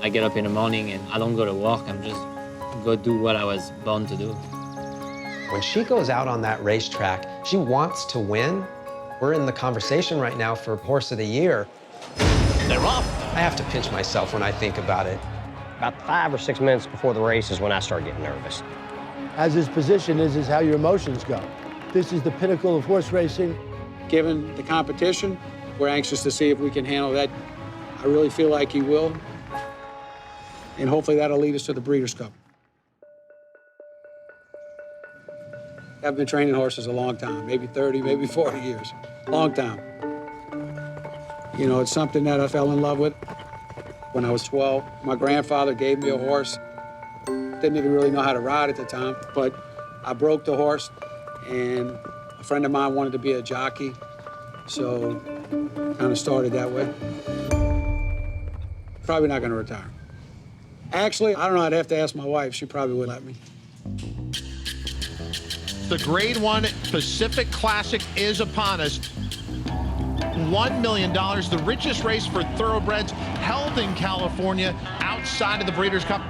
I get up in the morning and I don't go to work. I'm just go do what I was born to do. When she goes out on that racetrack, she wants to win. We're in the conversation right now for Horse of the Year. They're off. I have to pinch myself when I think about it. About 5 or 6 minutes before the race is when I start getting nervous. As his position is how your emotions go. This is the pinnacle of horse racing. Given the competition, we're anxious to see if we can handle that. I really feel like he will. And hopefully that'll lead us to the Breeders' Cup. I've been training horses a long time, maybe 30, maybe 40 years. Long time. You know, it's something that I fell in love with when I was 12. My grandfather gave me a horse. Didn't even really know how to ride at the time, but I broke the horse, and a friend of mine wanted to be a jockey, so kind of started that way. Probably not gonna retire. Actually, I don't know, I'd have to ask my wife. She probably would let me. The Grade 1 Pacific Classic is upon us. $1 million, the richest race for thoroughbreds held in California outside of the Breeders' Cup.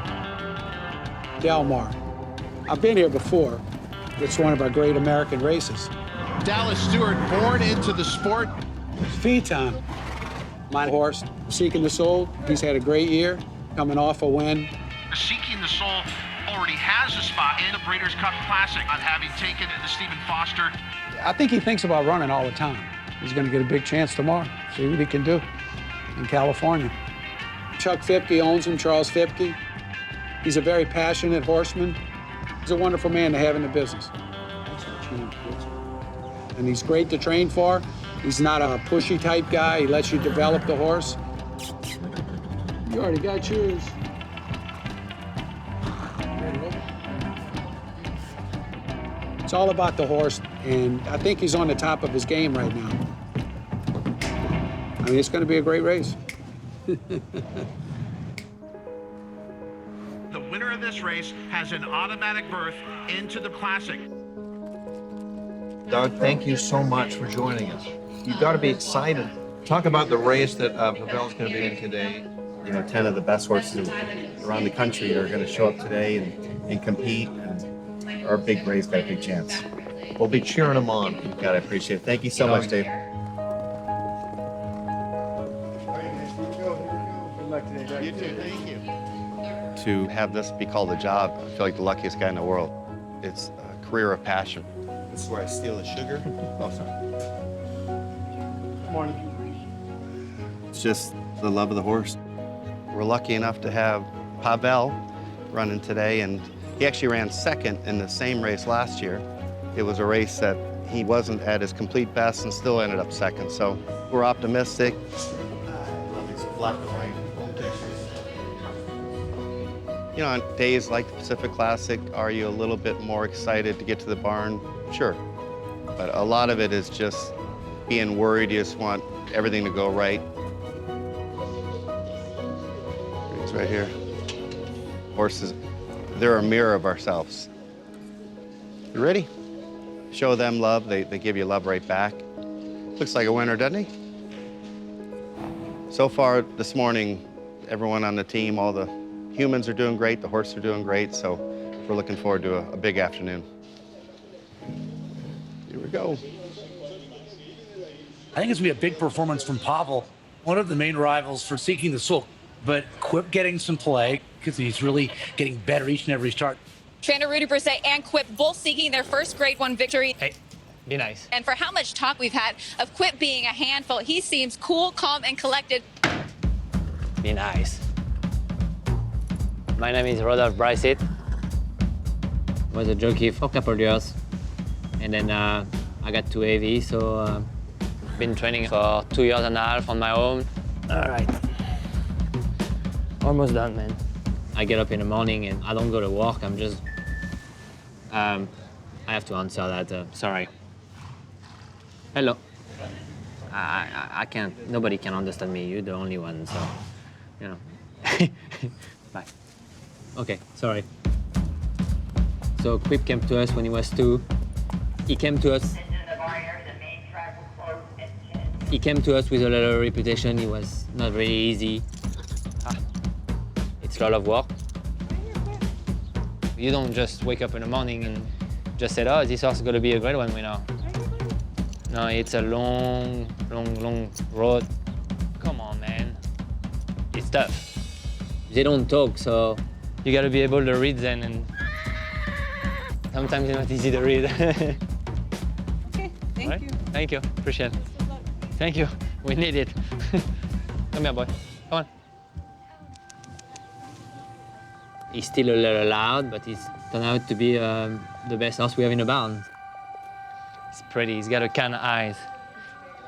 Del Mar. I've been here before. It's one of our great American races. Dallas Stewart, born into the sport. Feed time. My horse, Seeking the Soul, he's had a great year, coming off a win. Seeking the Soul already has a spot in the Breeders' Cup Classic on having taken the Stephen Foster. I think he thinks about running all the time. He's going to get a big chance tomorrow. See what he can do in California. Chuck Fipke owns him, Charles Fipke. He's a very passionate horseman. He's a wonderful man to have in the business. And he's great to train for. He's not a pushy type guy. He lets you develop the horse. You already got yours. It's all about the horse, and I think he's on the top of his game right now. I mean, it's going to be a great race. The winner of this race has an automatic berth into the Classic. Doug, thank you so much for joining us. You've got to be excited. Talk about the race that Pavel's going to be in today. You know, 10 of the best horses around the country are going to show up today and compete. And our big Ray's got a big chance. We'll be cheering them on. God, I appreciate it. Thank you so much, Dave. You too, thank you. To have this be called a job, I feel like the luckiest guy in the world. It's a career of passion. This is where I steal the sugar. Oh, sorry. Good morning. It's just the love of the horse. We're lucky enough to have Pavel running today, and he actually ran second in the same race last year. It was a race that he wasn't at his complete best and still ended up second, so we're optimistic. I love these black and white pictures. You know, on days like the Pacific Classic, are you a little bit more excited to get to the barn? Sure, but a lot of it is just being worried. You just want everything to go right. It's right here. Horses, they're a mirror of ourselves. You ready? Show them love, they give you love right back. Looks like a winner, doesn't he? So far this morning, everyone on the team, all the humans are doing great, the horses are doing great, so we're looking forward to a big afternoon. Here we go. I think it's going to be a big performance from Pavel, one of the main rivals for Seeking the Soul. But Quip getting some play because he's really getting better each and every start. Trainer Rudy Brisset and Quip both seeking their first Grade 1 victory. Hey, be nice. And for how much talk we've had of Quip being a handful, he seems cool, calm, and collected. Be nice. My name is Rudy Brisset. Was a jockey for a couple of years. And then I got too heavy, so been training for 2 years and a half on my own. All right. Almost done, man. I get up in the morning and I don't go to work. I'm just, I have to answer that. Sorry. Hello. I can't. Nobody can understand me. You're the only one, so you know. Bye. Okay. Sorry. So Quip came to us when he was 2. He came to us. He came to us with a little reputation. He was not very easy. It's a lot of work. You don't just wake up in the morning and just say, oh, this horse is going to be a Grade 1 winner. No, it's a long, long, long road. Come on, man. It's tough. They don't talk, so you got to be able to read them, and sometimes it's not easy to read. Okay, thank you. Thank you. Appreciate it. Thank you. We need it. Come here, boy. Come on. He's still a little loud, but he's turned out to be the best horse we have in the barn. He's pretty. He's got a kind of eyes.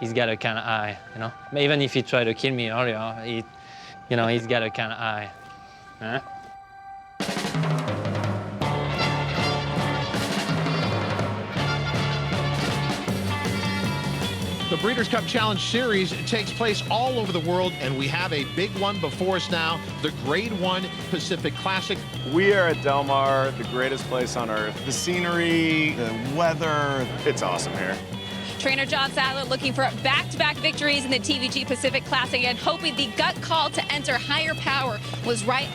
He's got a kind of eye, you know. Even if he tried to kill me earlier, he's got a kind of eye. Huh? The Breeders' Cup Challenge Series takes place all over the world, and we have a big one before us now, the Grade 1 Pacific Classic. We are at Del Mar, the greatest place on earth. The scenery, the weather, it's awesome here. Trainer John Sadler looking for back-to-back victories in the TVG Pacific Classic and hoping the gut call to enter Higher Power was right.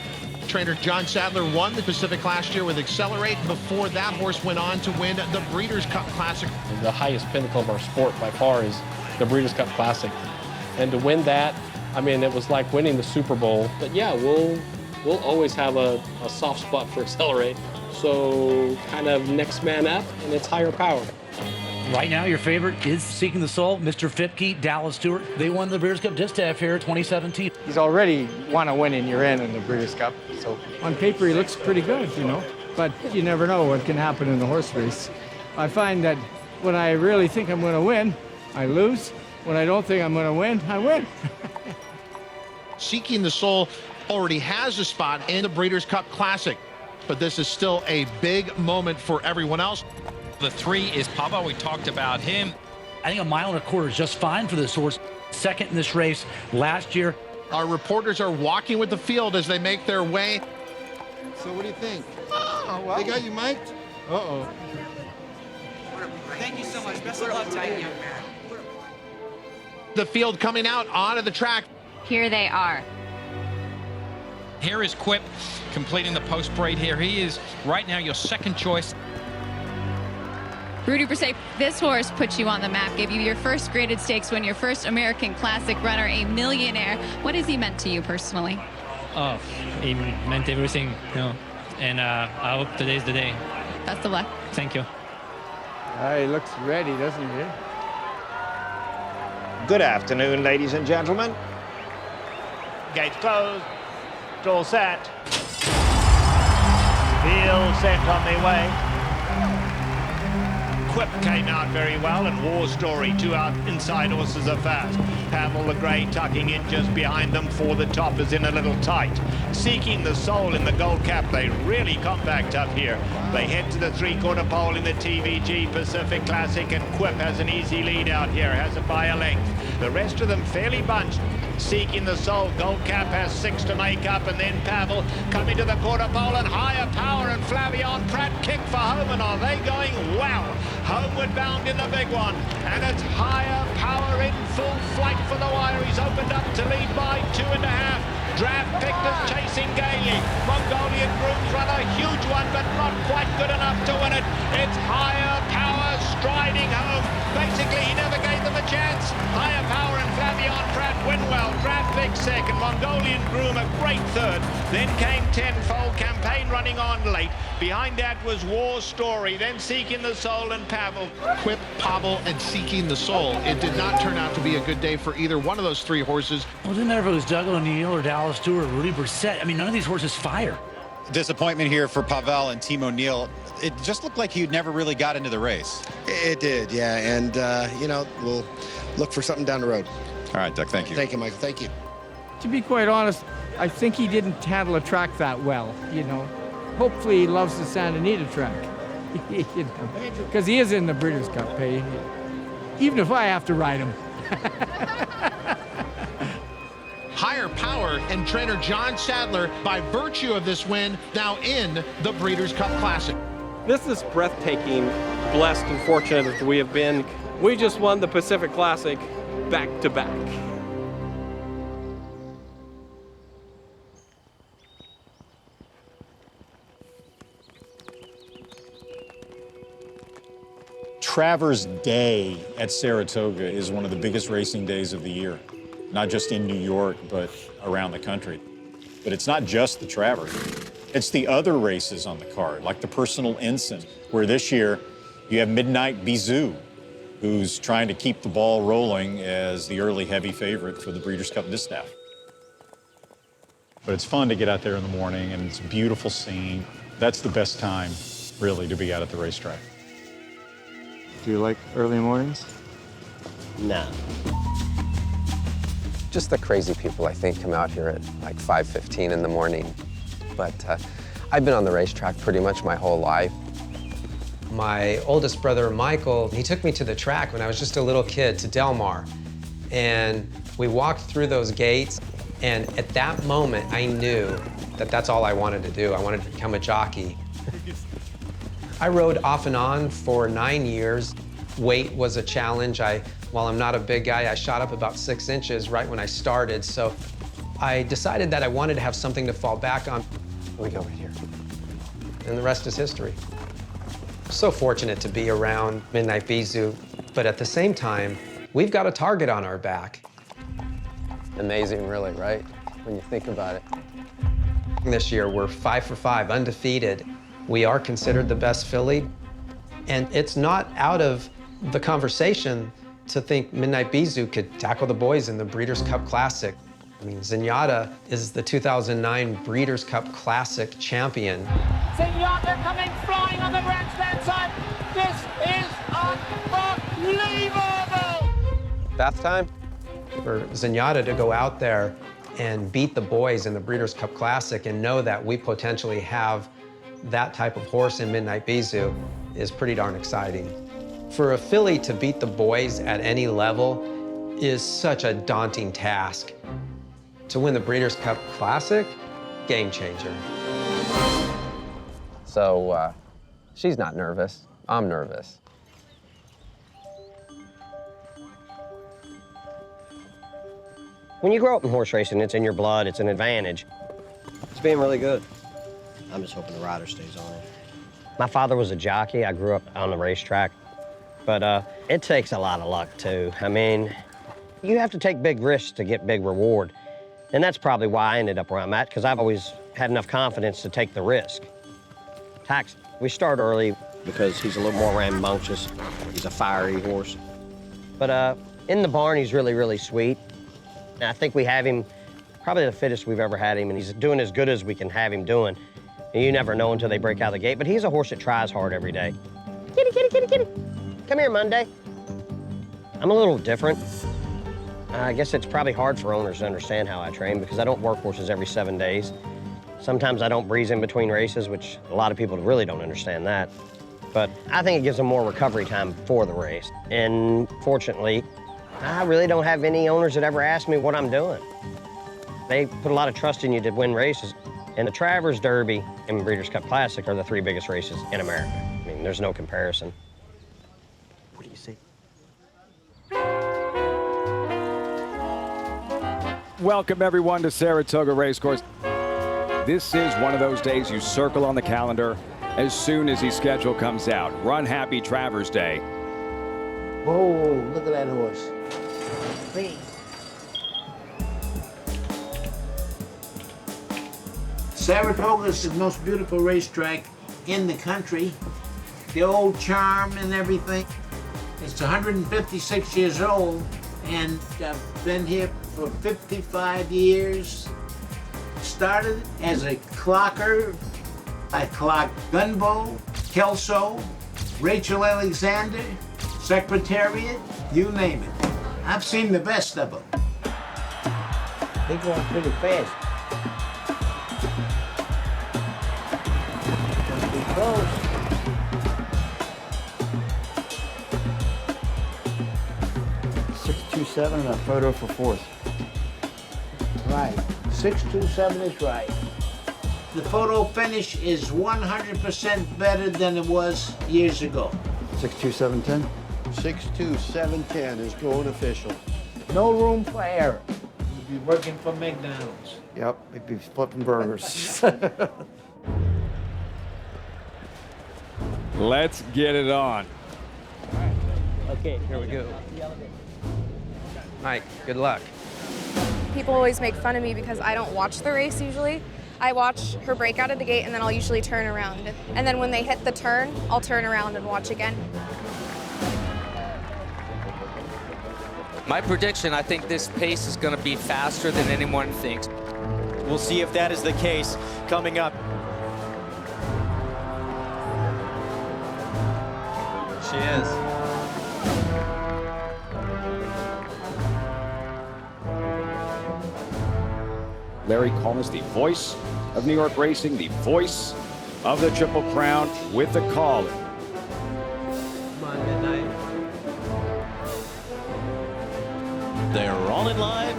Trainer John Sadler won the Pacific last year with Accelerate. Before that, horse went on to win the Breeders' Cup Classic. The highest pinnacle of our sport by far is the Breeders' Cup Classic. And to win that, I mean, it was like winning the Super Bowl. But yeah, we'll always have a soft spot for Accelerate. So kind of next man up, and it's Higher Power. Right now, your favorite is Seeking the Soul, Mr. Fipke, Dallas Stewart. They won the Breeders' Cup Distaff here 2017. He's already won a winning year in the Breeders' Cup. So on paper, he looks pretty good, you know. But you never know what can happen in the horse race. I find that when I really think I'm going to win, I lose. When I don't think I'm going to win, I win. Seeking the Soul already has a spot in the Breeders' Cup Classic, but this is still a big moment for everyone else. The 3 is Pablo. We talked about him. I think 1.25 miles is just fine for this horse. Second in this race last year. Our reporters are walking with the field as they make their way. So what do you think? Oh, wow. They got you mic'd? Uh-oh. Thank you so much. Best of luck tonight, young man. The field coming out onto the track. Here they are. Here is Quip completing the post parade here. He is right now your second choice. Rudy Brisset, this horse put you on the map, gave you your first graded stakes win, your first American Classic runner, a millionaire. What has he meant to you personally? Oh, he meant everything, you know. And I hope today's the day. Best of luck. Thank you. He looks ready, doesn't he? Good afternoon, ladies and gentlemen. Gates closed. All set. Field set on their way. Quip came out very well, and War Story, 2 out inside horses are fast. Pavel the Grey tucking in just behind them for the top is in a little tight. Seeking the Soul in the gold cap, they really compact up here. They head to the 3/4 pole in the TVG Pacific Classic, and Quip has an easy lead out here, has it by a length. The rest of them fairly bunched. Seeking the Soul, gold cap has 6 to make up, and then Pavel coming to the 1/4 pole, and Higher Power and Flavion Pratt kick for home, and are they going well? Homeward bound in the big one, and it's Higher Power in full flight for the wire. He's opened up to lead by 2.5. Draft Victor's chasing gaily. Mongolian Groom's run a huge one, but not quite good enough to win it. It's Higher Power striding home. Basically, he never gave them a chance. Higher Power and Flavion Pratt win well. Draft Vic second. Mongolian Groom a great third. Then came Tenfold. Campaign running on late. Behind that was War Story. Then Seeking the Soul and Pavel. Quip, Pavel, and Seeking the Soul. It did not turn out to be a good day for either one of those 3 horses. Well, it didn't matter if it was Doug O'Neill or Dallas Stewart or Rudy Brisset. I mean, none of these horses fire. Disappointment here for Pavel and Team O'Neill. It just looked like he never really got into the race. It did, yeah. And, you know, we'll look for something down the road. All right, Doug, thank you. Thank you, Michael. Thank you. To be quite honest, I think he didn't handle a track that well, you know. Hopefully he loves the Santa Anita track, because he is in the Breeders' Cup, hey? Even if I have to ride him. Higher Power and trainer John Sadler, by virtue of this win, now in the Breeders' Cup Classic. This is breathtaking, blessed and fortunate as we have been. We just won the Pacific Classic back-to-back. Travers Day at Saratoga is one of the biggest racing days of the year, not just in New York, but around the country. But it's not just the Travers. It's the other races on the card, like the Personal Ensign, where this year you have Midnight Bisou, who's trying to keep the ball rolling as the early heavy favorite for the Breeders' Cup Distaff. But it's fun to get out there in the morning, and it's a beautiful scene. That's the best time, really, to be out at the racetrack. Do you like early mornings? No. Just the crazy people, I think, come out here at like 5:15 in the morning. But I've been on the racetrack pretty much my whole life. My oldest brother, Michael, he took me to the track when I was just a little kid, to Del Mar. And we walked through those gates, and at that moment, I knew that that's all I wanted to do. I wanted to become a jockey. I rode off and on for 9 years. Weight was a challenge. While I'm not a big guy, I shot up about 6 inches right when I started. So I decided that I wanted to have something to fall back on. We go right here. And the rest is history. So fortunate to be around Midnight Bisou, but at the same time, we've got a target on our back. Amazing, really, right? When you think about it. This year, we're 5 for 5, undefeated. We are considered the best filly, and it's not out of the conversation to think Midnight Bisou could tackle the boys in the Breeders' Cup Classic. I mean, Zenyatta is the 2009 Breeders' Cup Classic champion. Zenyatta coming flying on the grandstand side. This is unbelievable! Bath time? For Zenyatta to go out there and beat the boys in the Breeders' Cup Classic and know that we potentially have that type of horse in Midnight Bisou is pretty darn exciting. For a filly to beat the boys at any level is such a daunting task. To win the Breeders' Cup Classic, game changer. So, she's not nervous. I'm nervous. When you grow up in horse racing, it's in your blood, it's an advantage. It's been really good. I'm just hoping the rider stays on it. My father was a jockey. I grew up on the racetrack. But it takes a lot of luck, too. I mean, you have to take big risks to get big reward. And that's probably why I ended up where I'm at, because I've always had enough confidence to take the risk. Tax, we start early because he's a little more rambunctious. He's a fiery horse. But in the barn, he's really, really sweet. And I think we have him probably the fittest we've ever had him, and he's doing as good as we can have him doing. And you never know until they break out of the gate, but he's a horse that tries hard every day. Kitty, kitty, kitty, kitty. Come here, Monday. I'm a little different. I guess it's probably hard for owners to understand how I train because I don't work horses every 7 days. Sometimes I don't breeze in between races, which a lot of people really don't understand that. But I think it gives them more recovery time for the race. And fortunately, I really don't have any owners that ever ask me what I'm doing. They put a lot of trust in you to win races. And the Travers Derby and Breeders' Cup Classic are the 3 biggest races in America. I mean, there's no comparison. What do you see? Welcome, everyone, to Saratoga Racecourse. This is one of those days you circle on the calendar as soon as the schedule comes out. Run Happy Travers Day. Whoa, look at that horse. Hey. Saratoga is the most beautiful racetrack in the country. The old charm and everything. It's 156 years old, and I've been here for 55 years. Started as a clocker. I clocked Gunbo, Kelso, Rachel Alexander, Secretariat, you name it. I've seen the best of them. They're going pretty fast. Must be close. .627 and a photo for fourth. Right. 627 is right. The photo finish is 100% better than it was years ago. 62710. 62710 is going official. No room for error. You'll be working for McDonald's. Yep, we'd be flipping burgers. Let's get it on. All right. Okay, here we go. Mike, good luck. People always make fun of me because I don't watch the race usually. I watch her break out of the gate and then I'll usually turn around. And then when they hit the turn, I'll turn around and watch again. My prediction, I think this pace is going to be faster than anyone thinks. We'll see if that is the case coming up. She is. Larry Collins, the voice of New York racing, the voice of the Triple Crown with the call. Come on, Midnight. They're all in line.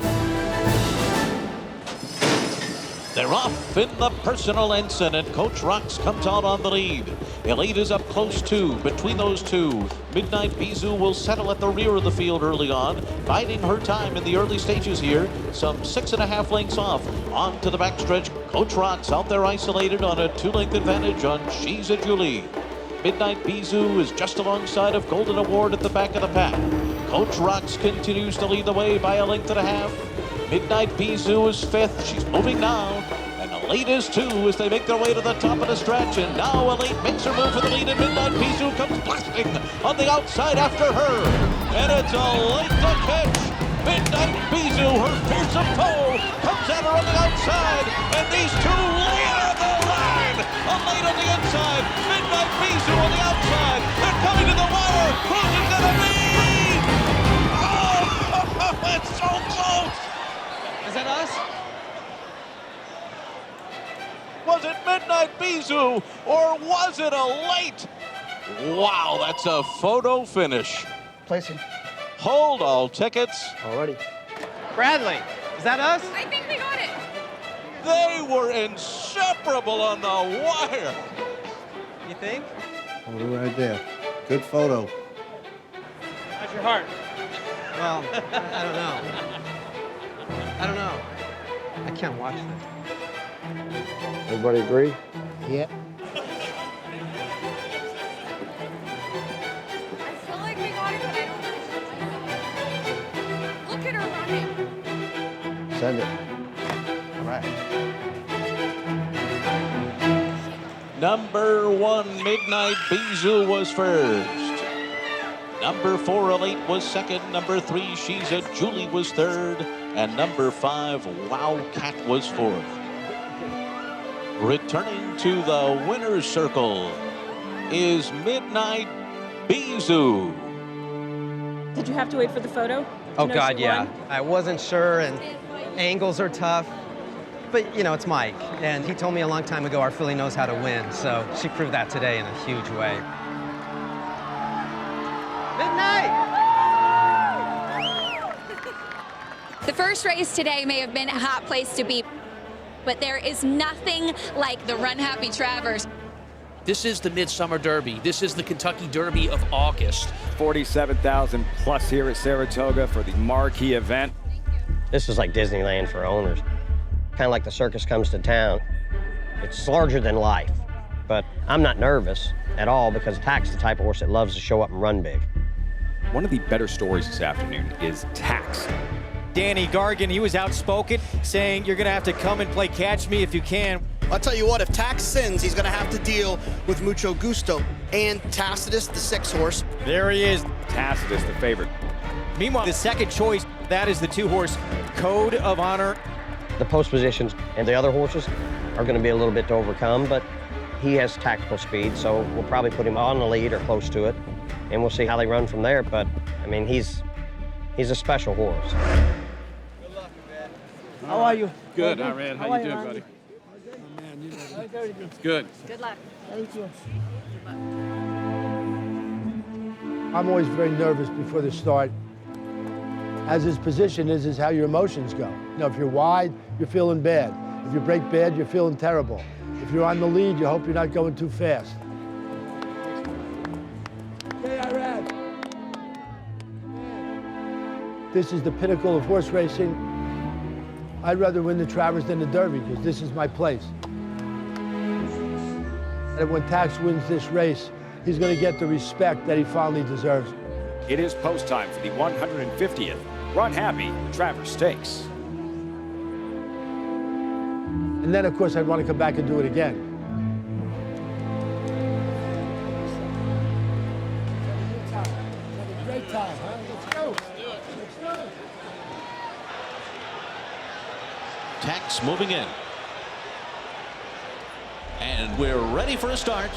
They're off in the Personal Ensign, and Coach Rocks comes out on the lead. Elite is up close too. Between those two, Midnight Bisou will settle at the rear of the field early on, biding her time in the early stages here, some 6.5 lengths off. On to the backstretch, Coach Rocks out there isolated on a 2-length advantage on She's a Julie. Midnight Bisou is just alongside of Golden Award at the back of the pack. Coach Rocks continues to lead the way by 1.5 lengths. Midnight Bisou is 5th. She's moving now. And Elite is 2 as they make their way to the top of the stretch. And now Elite makes her move for the lead, and Midnight Bisou comes blasting on the outside after her. And it's a late to catch. Midnight Bisou, her fearsome foe, comes at her on the outside. And these two lay on the line. Elite on the inside. Midnight Bisou on the outside. They're coming to the wire. Who's it gonna be? Oh, it's so close. Is that us? Was it Midnight Bisou, or was it a late? Wow, that's a photo finish. Placing. Hold all tickets. Already. Bradley, is that us? I think we got it. They were inseparable on the wire. You think? Oh, right there. Good photo. How's your heart? Well, I don't know. I don't know. I can't watch this. Everybody agree? Yeah. I feel like we got it, but I don't know. Look at her running. Send it. All right. Number 1, Midnight Bisou was first. Number 4, Elite was second. Number 3, She's a Julie was third. And number 5, Wowcat was fourth. Returning to the winner's circle is Midnight Bisou. Did you have to wait for the photo? Oh, God, yeah. I wasn't sure, and angles are tough. But, you know, it's Mike, and he told me a long time ago our filly knows how to win, so she proved that today in a huge way. Midnight! The first race today may have been a hot place to be, but there is nothing like the Run Happy Travers. This is the Midsummer Derby. This is the Kentucky Derby of August. 47,000 plus here at Saratoga for the marquee event. This is like Disneyland for owners. Kind of like the circus comes to town. It's larger than life, but I'm not nervous at all because Tack's the type of horse that loves to show up and run big. One of the better stories this afternoon is Tax. Danny Gargan, he was outspoken, saying you're going to have to come and play catch me if you can. I'll tell you what, if Tax sins, he's going to have to deal with Mucho Gusto and Tacitus, the 6 horse. There he is. Tacitus, the favorite. Meanwhile, the second choice, that is the 2-horse Code of Honor. The post positions and the other horses are going to be a little bit to overcome, but he has tactical speed, so we'll probably put him on the lead or close to it, and we'll see how they run from there. But, I mean, he's a special horse. Good luck, man. How are you? Good, all right. How you doing, buddy? It's good. Good luck. Thank you. I'm always very nervous before the start. As his position is how your emotions go. You know, if you're wide, you're feeling bad. If you break bad, you're feeling terrible. If you're on the lead, you hope you're not going too fast. This is the pinnacle of horse racing. I'd rather win the Travers than the Derby because this is my place. And when Tax wins this race, he's going to get the respect that he finally deserves. It is post time for the 150th Run Happy Travers Stakes. And then, of course, I'd want to come back and do it again. Great time, huh? Let's go. Tax moving in. And we're ready for a start.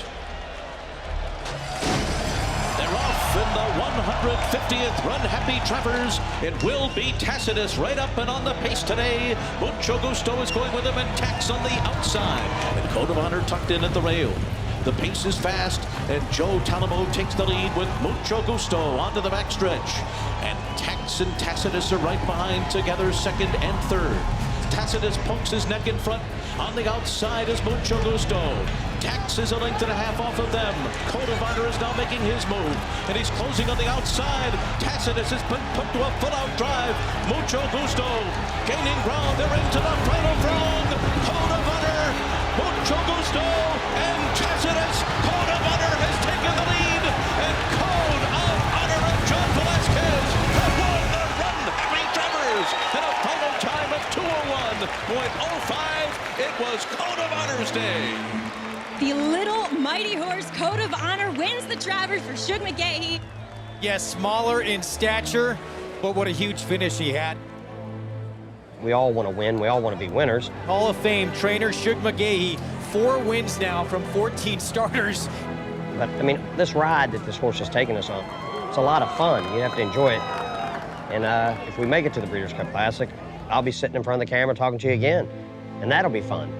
They're off in the 150th Run Happy Travers. It will be Tacitus right up and on the pace today. Mucho Gusto is going with him, and Tax on the outside. And Code of Honor tucked in at the rail. The pace is fast, and Joe Talamo takes the lead with Mucho Gusto onto the backstretch. And Tax and Tacitus are right behind together, second and third. Tacitus pokes his neck in front. On the outside is Mucho Gusto. Tax is a length and a half off of them. Code of Honor is now making his move, and he's closing on the outside. Tacitus has been put to a full-out drive. Mucho Gusto gaining ground. They're into the final throng. Code of Honor, Mucho Gusto, and Tacitus. Code of Honor has taken the lead, and Code of Honor of John Velasquez have won the Run Happy Travers in a final time of 201.05. It was Code of Honor's day. The little mighty horse Code of Honor wins the Travers for Shug McGahee. Yes, smaller in stature, but what a huge finish he had. We all want to win. We all want to be winners. Hall of Fame trainer Shug McGahee, 4 wins now from 14 starters. But, I mean, this ride that this horse has taken us on, it's a lot of fun. You have to enjoy it. And if we make it to the Breeders' Cup Classic, I'll be sitting in front of the camera talking to you again, and that'll be fun.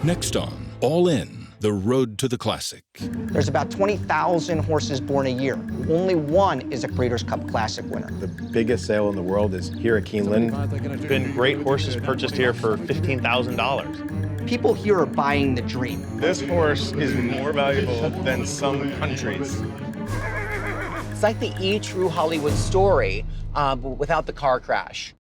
Next on All In, the Road to the Classic. There's about 20,000 horses born a year. Only one is a Breeders' Cup Classic winner. The biggest sale in the world is here at Keeneland. Been great horses purchased here for $15,000. People here are buying the dream. This horse is more valuable than some countries. It's like the E! True Hollywood story, but without the car crash.